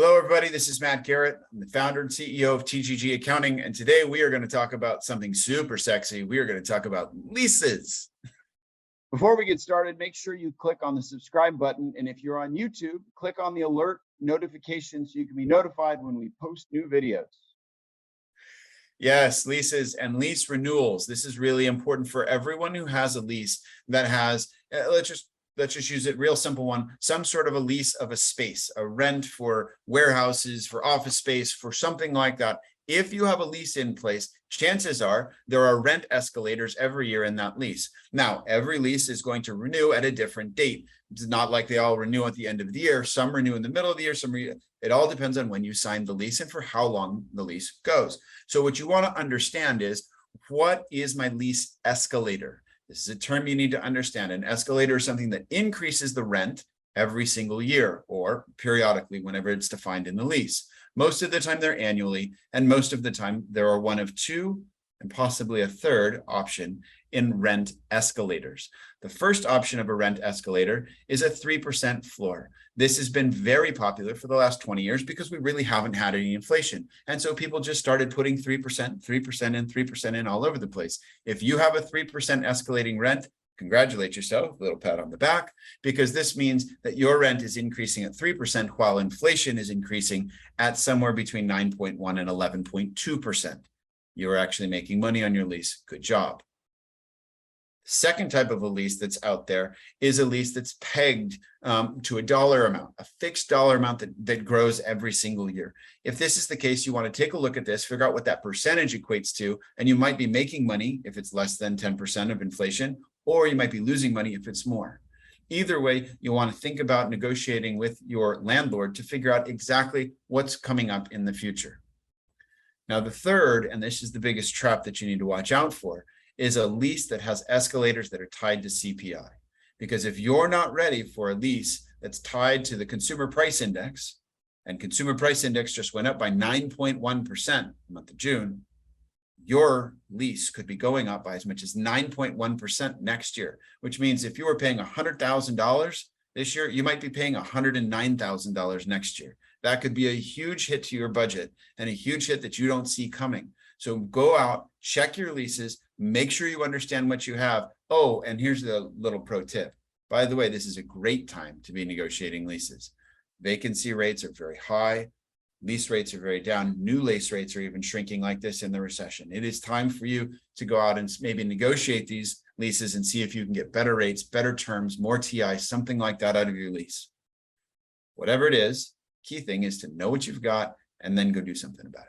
Hello, everybody. This is Matt Garrett. I'm the founder and CEO of TGG Accounting, and today we are going to talk about something super sexy. We are going to talk about leases. Before we get started, make sure you click on the subscribe button, and if you're on YouTube, click on the alert notification so you can be notified when we post new videos. Yes, leases and lease renewals. This is really important for everyone who has a lease that has, let's just use it, real simple one, some sort of a lease of a space, a rent for warehouses, for office space, for something like that. If you have a lease in place, chances are there are rent escalators every year in that lease. Now, every lease is going to renew at a different date. It's not like they all renew at the end of the year. Some renew in the middle of the year. It all depends on when you signed the lease and for how long the lease goes. So what you want to understand is, what is my lease escalator? This is a term you need to understand. An escalator is something that increases the rent every single year or periodically whenever it's defined in the lease. Most of the time they're annually, and most of the time there are one of two and possibly a third option in rent escalators. The first option of a rent escalator is a 3% floor. This has been very popular for the last 20 years because we really haven't had any inflation. And so people just started putting 3%, 3% in, 3% in all over the place. If you have a 3% escalating rent, congratulate yourself, a little pat on the back, because this means that your rent is increasing at 3% while inflation is increasing at somewhere between 9.1 and 11.2%. You're actually making money on your lease. Good job. Second type of a lease that's out there is a lease that's pegged to a dollar amount, a fixed dollar amount that grows every single year. If this is the case, you want to take a look at this, figure out what that percentage equates to, and you might be making money if it's less than 10% of inflation, or you might be losing money if it's more. Either way, you want to think about negotiating with your landlord to figure out exactly what's coming up in the future. Now, the third, and this is the biggest trap that you need to watch out for, is a lease that has escalators that are tied to CPI. Because if you're not ready for a lease that's tied to the consumer price index, and consumer price index just went up by 9.1% the month of June, your lease could be going up by as much as 9.1% next year, which means if you were paying $100,000 this year, you might be paying $109,000 next year. That could be a huge hit to your budget and a huge hit that you don't see coming. So go out, check your leases, make sure you understand what you have. Oh, and here's the little pro tip. By the way, this is a great time to be negotiating leases. Vacancy rates are very high. Lease rates are very down. New lease rates are even shrinking like this in the recession. It is time for you to go out and maybe negotiate these leases and see if you can get better rates, better terms, more TI, something like that out of your lease. Whatever it is, key thing is to know what you've got and then go do something about it.